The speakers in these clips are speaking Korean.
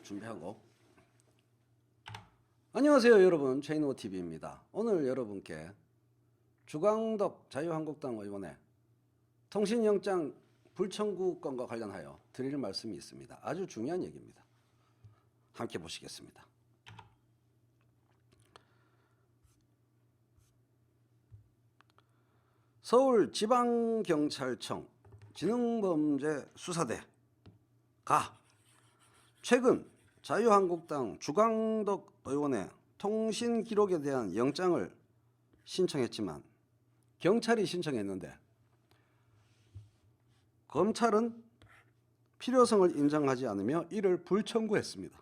준비하고. 안녕하세요 여러분, 최인호TV입니다. 오늘 여러분께 주광덕 자유한국당 의원의 통신영장 불청구 건과 관련하여 드릴 말씀이 있습니다. 아주 중요한 얘기입니다. 함께 보시겠습니다. 서울지방경찰청 지능범죄수사대가 최근 자유한국당 주광덕 의원의 통신 기록에 대한 영장을 신청했지만 경찰이 신청했는데 검찰은 필요성을 인정하지 않으며 이를 불청구했습니다.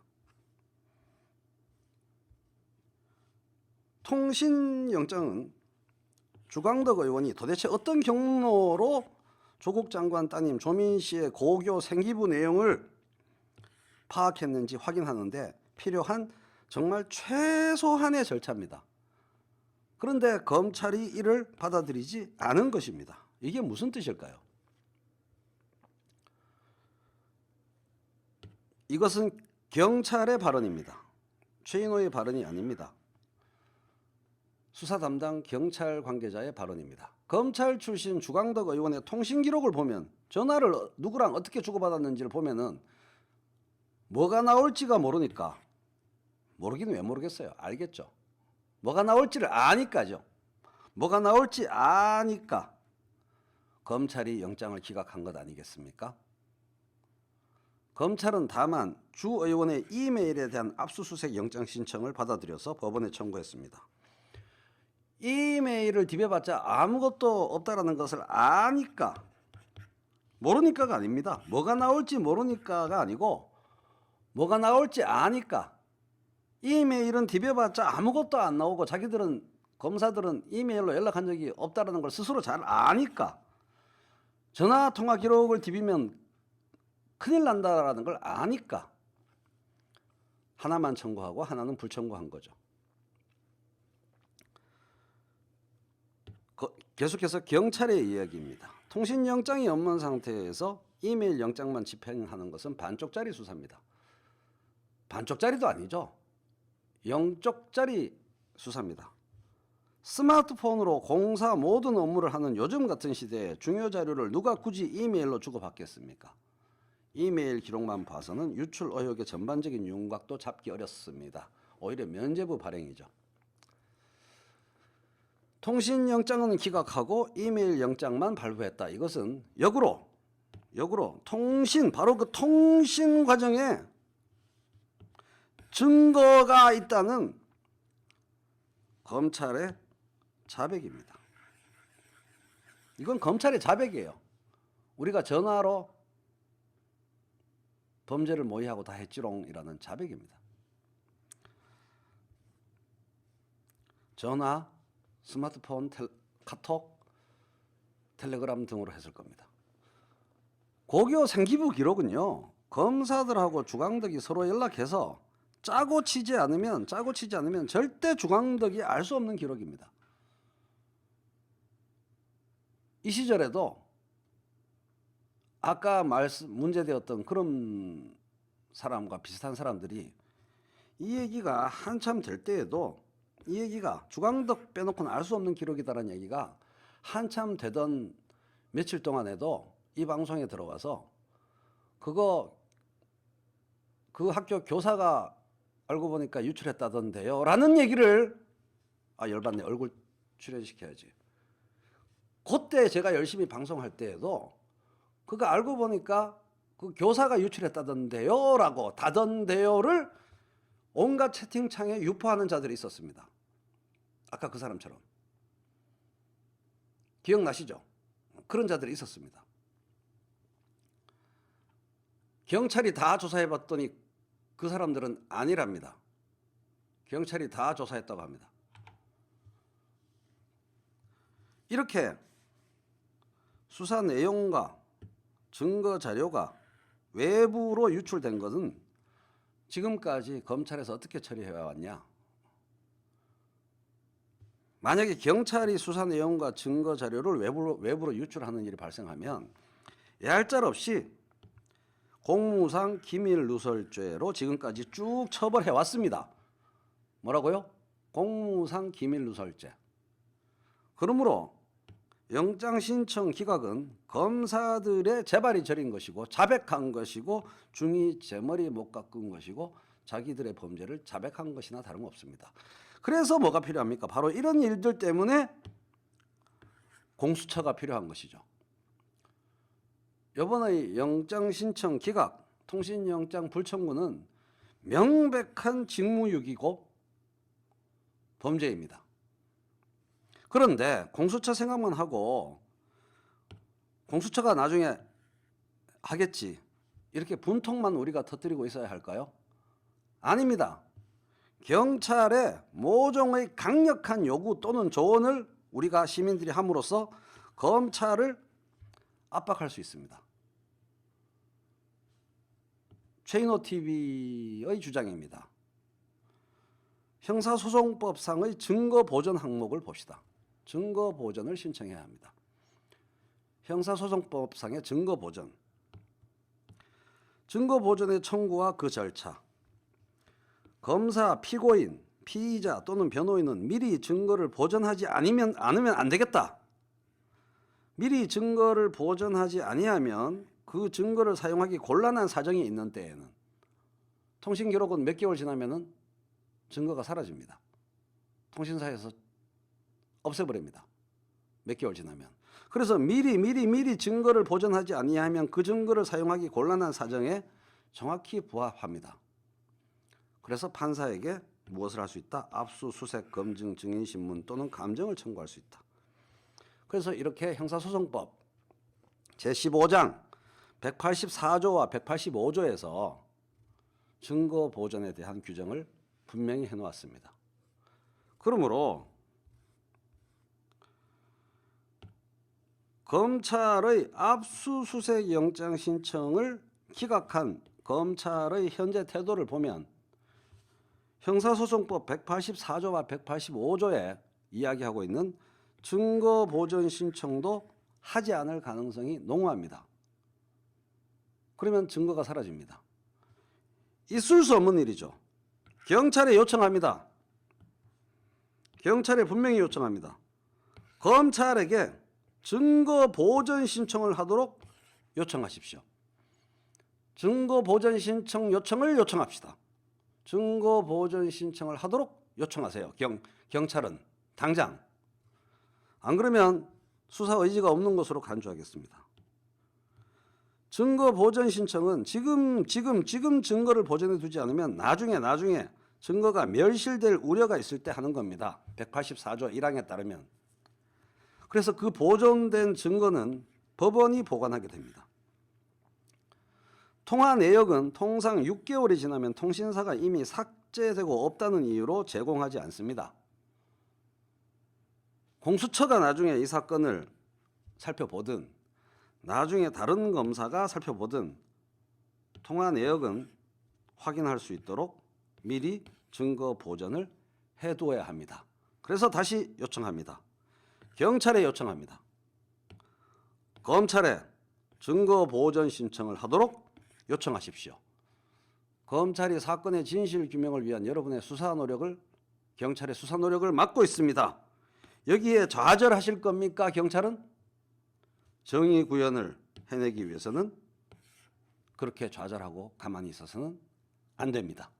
통신영장은 주광덕 의원이 도대체 어떤 경로로 조국 장관 따님 조민 씨의 고교 생기부 내용을 파악했는지 확인하는데 필요한 정말 최소한의 절차입니다. 그런데 검찰이 이를 받아들이지 않은 것입니다. 이게 무슨 뜻일까요? 이것은 경찰의 발언입니다. 최인호의 발언이 아닙니다. 수사 담당 경찰 관계자의 발언입니다. 검찰 출신 주광덕 의원의 통신 기록을 보면 전화를 누구랑 어떻게 주고받았는지를 보면은 뭐가 나올지가 모르니까, 모르긴 왜 모르겠어요. 알겠죠. 뭐가 나올지를 아니까죠. 뭐가 나올지 아니까 검찰이 영장을 기각한 것 아니겠습니까? 검찰은 다만 주 의원의 이메일에 대한 압수수색 영장 신청을 받아들여서 법원에 청구했습니다. 이메일을 디벼봤자 아무것도 없다라는 것을 아니까, 모르니까가 아닙니다. 뭐가 나올지 모르니까가 아니고 뭐가 나올지 아니까. 이메일은 디벼봤자 아무것도 안 나오고 자기들은, 검사들은 이메일로 연락한 적이 없다라는 걸 스스로 잘 아니까, 전화통화 기록을 디비면 큰일 난다라는 걸 아니까 하나만 청구하고 하나는 불청구한 거죠. 계속해서 경찰의 이야기입니다. 통신영장이 없는 상태에서 이메일 영장만 집행하는 것은 반쪽짜리 수사입니다. 반쪽짜리도 아니죠. 0쪽짜리 수사입니다. 스마트폰으로 공사 모든 업무를 하는 요즘 같은 시대에 중요 자료를 누가 굳이 이메일로 주고받겠습니까? 이메일 기록만 봐서는 유출 의혹의 전반적인 윤곽도 잡기 어렵습니다. 오히려 면죄부 발행이죠. 통신영장은 기각하고 이메일 영장만 발부했다. 이것은 역으로 통신, 바로 그 통신 과정에 증거가 있다는 검찰의 자백입니다. 이건 검찰의 자백이에요. 우리가 전화로 범죄를 모의하고 다 했지롱이라는 자백입니다. 전화, 스마트폰, 카톡, 텔레그램 등으로 했을 겁니다. 고교 생기부 기록은요, 검사들하고 주광덕이 서로 연락해서 짜고 치지 않으면 절대 주광덕이 알 수 없는 기록입니다. 이 시절에도 아까 문제되었던 그런 사람과 비슷한 사람들이 이 얘기가 한참 될 때에도, 이 얘기가 주광덕 빼놓고는 알 수 없는 기록이다라는 얘기가 한참 되던 며칠 동안에도 이 방송에 들어와서 그 학교 교사가 알고 보니까 유출했다던데요 라는 얘기를, 열받네, 얼굴 출연시켜야지. 그때 제가 열심히 방송할 때에도 그거 알고 보니까 그 교사가 유출했다던데요 라고 다던데요를 온갖 채팅창에 유포하는 자들이 있었습니다. 아까 그 사람처럼. 기억나시죠? 그런 자들이 있었습니다. 경찰이 다 조사해봤더니 그 사람들은 아니랍니다. 경찰이 다 조사했다고 합니다. 이렇게 수사 내용과 증거 자료가 외부로 유출된 것은 지금까지 검찰에서 어떻게 처리해왔냐? 만약에 경찰이 수사 내용과 증거 자료를 외부로 유출하는 일이 발생하면 얄짤없이 공무상 기밀누설죄로 지금까지 쭉 처벌해 왔습니다. 뭐라고요? 공무상 기밀누설죄. 그러므로 영장 신청 기각은 검사들의 재발이 저린 것이고 자백한 것이고 중이 제 머리 못 깎은 것이고 자기들의 범죄를 자백한 것이나 다름없습니다. 그래서 뭐가 필요합니까? 바로 이런 일들 때문에 공수처가 필요한 것이죠. 이번의 영장 신청 기각, 통신영장 불청구는 명백한 직무유기고 범죄입니다. 그런데 공수처 생각만 하고 공수처가 나중에 하겠지 이렇게 분통만 우리가 터뜨리고 있어야 할까요? 아닙니다. 경찰의 모종의 강력한 요구 또는 조언을 우리가 시민들이 함으로써 검찰을 압박할 수 있습니다. 최인호 TV의 주장입니다. 형사소송법상의 증거보전 항목을 봅시다. 증거보전을 신청해야 합니다. 형사소송법상의 증거보전. 증거보전의 청구와 그 절차. 검사, 피고인, 피의자 또는 변호인은 미리 증거를 보전하지 않으면 안 되겠다. 미리 증거를 보전하지 아니하면 그 증거를 사용하기 곤란한 사정이 있는 때에는 통신기록은 몇 개월 지나면은 증거가 사라집니다. 통신사에서 없애버립니다. 몇 개월 지나면. 그래서 미리 증거를 보전하지 아니하면 그 증거를 사용하기 곤란한 사정에 정확히 부합합니다. 그래서 판사에게 무엇을 할 수 있다? 압수수색, 검증, 증인신문 또는 감정을 청구할 수 있다. 그래서 이렇게 형사소송법 제15장 184조와 185조에서 증거보전에 대한 규정을 분명히 해놓았습니다. 그러므로 검찰의 압수수색 영장 신청을 기각한 검찰의 현재 태도를 보면 형사소송법 184조와 185조에 이야기하고 있는 증거보전 신청도 하지 않을 가능성이 농후합니다. 그러면 증거가 사라집니다. 있을 수 없는 일이죠. 경찰에 요청합니다. 경찰에 분명히 요청합니다. 검찰에게 증거보전 신청을 하도록 요청하십시오. 증거보전 신청 요청을 요청합시다. 증거보전 신청을 하도록 요청하세요. 경찰은 당장. 안 그러면 수사 의지가 없는 것으로 간주하겠습니다. 증거보전 신청은 지금 증거를 보전해 두지 않으면 나중에 증거가 멸실될 우려가 있을 때 하는 겁니다. 184조 1항에 따르면. 그래서 그 보존된 증거는 법원이 보관하게 됩니다. 통화 내역은 통상 6개월이 지나면 통신사가 이미 삭제되고 없다는 이유로 제공하지 않습니다. 공수처가 나중에 이 사건을 살펴보든 나중에 다른 검사가 살펴보든 통화 내역은 확인할 수 있도록 미리 증거 보전을 해두어야 합니다. 그래서 다시 요청합니다. 경찰에 요청합니다. 검찰에 증거 보전 신청을 하도록 요청하십시오. 검찰이 사건의 진실 규명을 위한 여러분의 수사 노력을 경찰의 수사 노력을 막고 있습니다. 여기에 좌절하실 겁니까? 경찰은 정의 구현을 해내기 위해서는 그렇게 좌절하고 가만히 있어서는 안 됩니다.